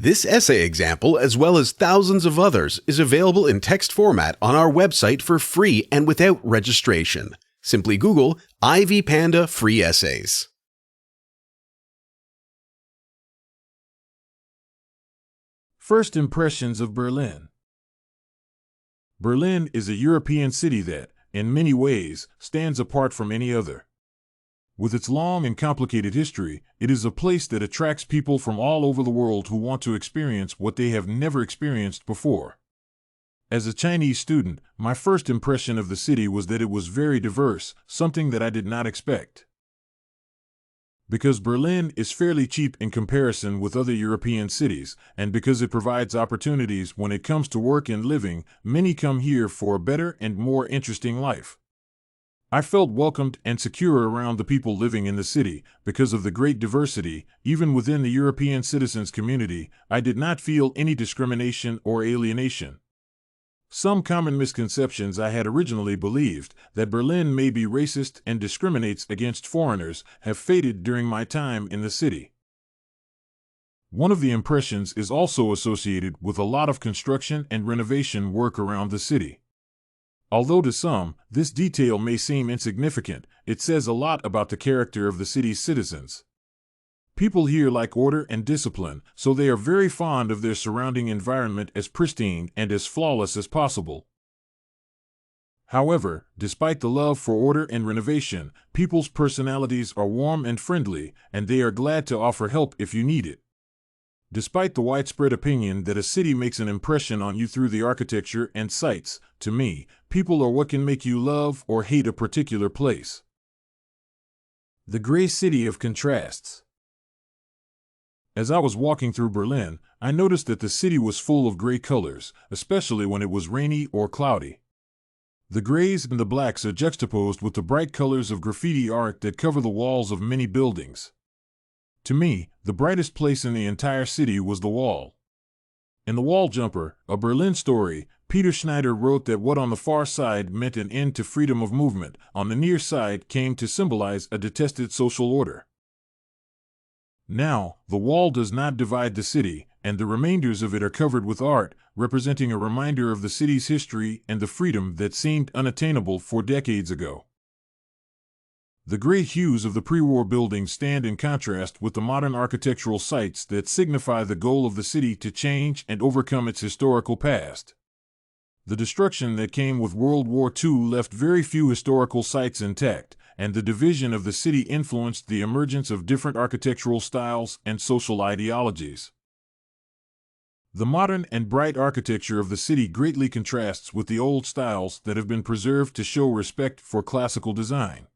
This essay example, as well as thousands of others, is available in text format on our website for free and without registration. Simply Google Ivy Panda Free Essays. First impressions of Berlin. Berlin is a European city that, in many ways, stands apart from any other. With its long and complicated history, it is a place that attracts people from all over the world who want to experience what they have never experienced before. As a Chinese student, my first impression of the city was that it was very diverse, something that I did not expect. Because Berlin is fairly cheap in comparison with other European cities, and because it provides opportunities when it comes to work and living, many come here for a better and more interesting life. I felt welcomed and secure around the people living in the city. Because of the great diversity, even within the European citizens community, I did not feel any discrimination or alienation. Some common misconceptions I had originally believed, that Berlin may be racist and discriminates against foreigners, have faded during my time in the city. One of the impressions is also associated with a lot of construction and renovation work around the city. Although to some, this detail may seem insignificant, it says a lot about the character of the city's citizens. People here like order and discipline, so they are very fond of their surrounding environment as pristine and as flawless as possible. However, despite the love for order and renovation, people's personalities are warm and friendly, and they are glad to offer help if you need it. Despite the widespread opinion that a city makes an impression on you through the architecture and sights, to me, people are what can make you love or hate a particular place. The gray city of contrasts. As I was walking through Berlin, I noticed that the city was full of gray colors, especially when it was rainy or cloudy. The grays and the blacks are juxtaposed with the bright colors of graffiti art that cover the walls of many buildings. To me, the brightest place in the entire city was the wall. In The Wall Jumper, a Berlin story, Peter Schneider wrote that what on the far side meant an end to freedom of movement, on the near side came to symbolize a detested social order. Now, the wall does not divide the city, and the remainders of it are covered with art, representing a reminder of the city's history and the freedom that seemed unattainable 4 decades ago. The gray hues of the pre-war buildings stand in contrast with the modern architectural sites that signify the goal of the city to change and overcome its historical past. The destruction that came with World War II left very few historical sites intact, and the division of the city influenced the emergence of different architectural styles and social ideologies. The modern and bright architecture of the city greatly contrasts with the old styles that have been preserved to show respect for classical design.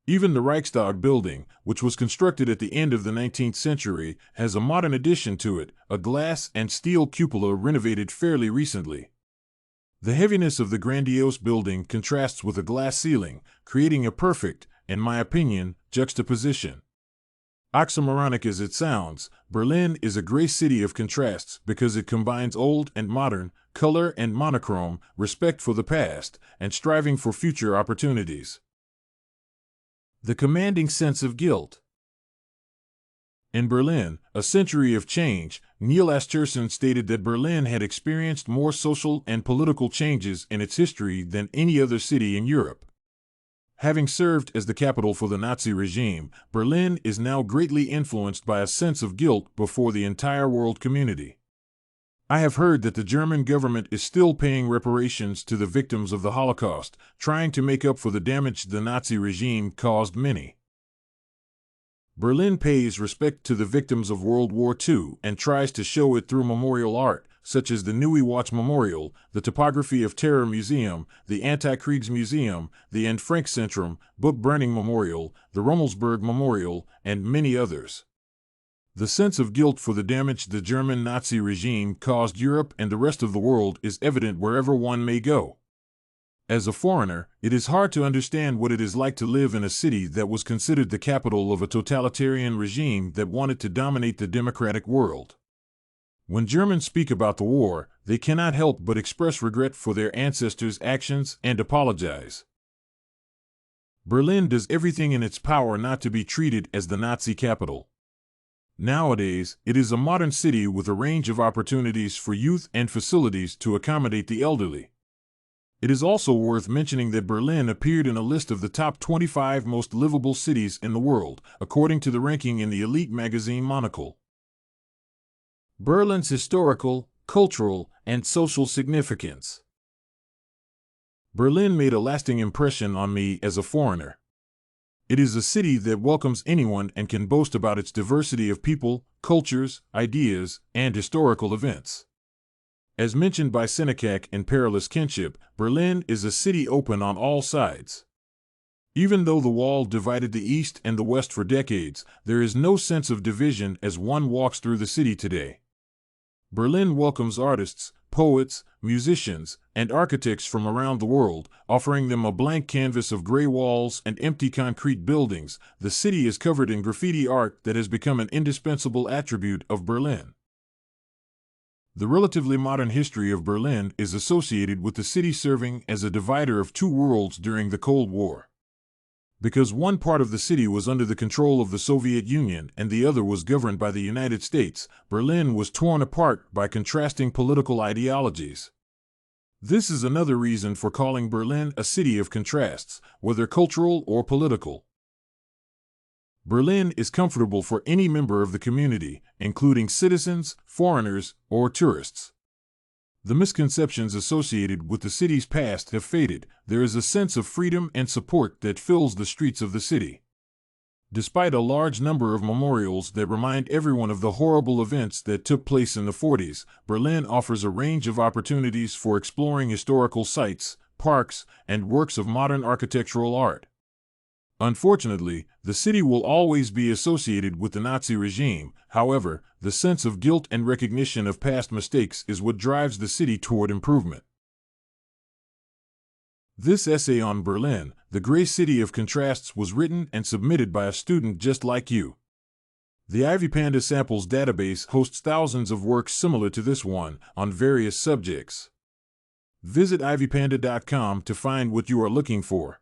Even the Reichstag building, which was constructed at the end of the 19th century, has a modern addition to it, a glass and steel cupola renovated fairly recently. The heaviness of the grandiose building contrasts with a glass ceiling, creating a perfect, in my opinion, juxtaposition. Oxymoronic as it sounds, Berlin is a gray city of contrasts because it combines old and modern, color and monochrome, respect for the past, and striving for future opportunities. The commanding sense of guilt. In Berlin, A Century of Change, Neal Ascherson stated that Berlin had experienced more social and political changes in its history than any other city in Europe. Having served as the capital for the Nazi regime, Berlin is now greatly influenced by a sense of guilt before the entire world community. I have heard that the German government is still paying reparations to the victims of the Holocaust, trying to make up for the damage the Nazi regime caused many. Berlin pays respect to the victims of World War II and tries to show it through memorial art, such as the Neue Watch Memorial, the Topography of Terror Museum, the Anti-Kriegs Museum, the Anne Frank Centrum, Book Burning Memorial, the Rummelsburg Memorial, and many others. The sense of guilt for the damage the German Nazi regime caused Europe and the rest of the world is evident wherever one may go. As a foreigner, it is hard to understand what it is like to live in a city that was considered the capital of a totalitarian regime that wanted to dominate the democratic world. When Germans speak about the war, they cannot help but express regret for their ancestors' actions and apologize. Berlin does everything in its power not to be treated as the Nazi capital. Nowadays, it is a modern city with a range of opportunities for youth and facilities to accommodate the elderly. It is also worth mentioning that Berlin appeared in a list of the top 25 most livable cities in the world, according to the ranking in the elite magazine Monocle. Berlin's historical, cultural, and social significance. Berlin made a lasting impression on me as a foreigner. It is a city that welcomes anyone and can boast about its diversity of people, cultures, ideas, and historical events. As mentioned by Senocak in Perilous Kinship, Berlin is a city open on all sides. Even though the wall divided the East and the West for decades, there is no sense of division as one walks through the city today. Berlin welcomes artists, poets, musicians, and architects from around the world, offering them a blank canvas of gray walls and empty concrete buildings. The city is covered in graffiti art that has become an indispensable attribute of Berlin. The relatively modern history of Berlin is associated with the city serving as a divider of two worlds during the Cold War. Because one part of the city was under the control of the Soviet Union and the other was governed by the United States, Berlin was torn apart by contrasting political ideologies. This is another reason for calling Berlin a city of contrasts, whether cultural or political. Berlin is comfortable for any member of the community, including citizens, foreigners, or tourists. The misconceptions associated with the city's past have faded. There is a sense of freedom and support that fills the streets of the city. Despite a large number of memorials that remind everyone of the horrible events that took place in the 40s, Berlin offers a range of opportunities for exploring historical sites, parks, and works of modern architectural art. Unfortunately, the city will always be associated with the Nazi regime. However, the sense of guilt and recognition of past mistakes is what drives the city toward improvement. This essay on Berlin, the Gray City of Contrasts, was written and submitted by a student just like you. The Ivy Panda Samples database hosts thousands of works similar to this one on various subjects. Visit ivypanda.com to find what you are looking for.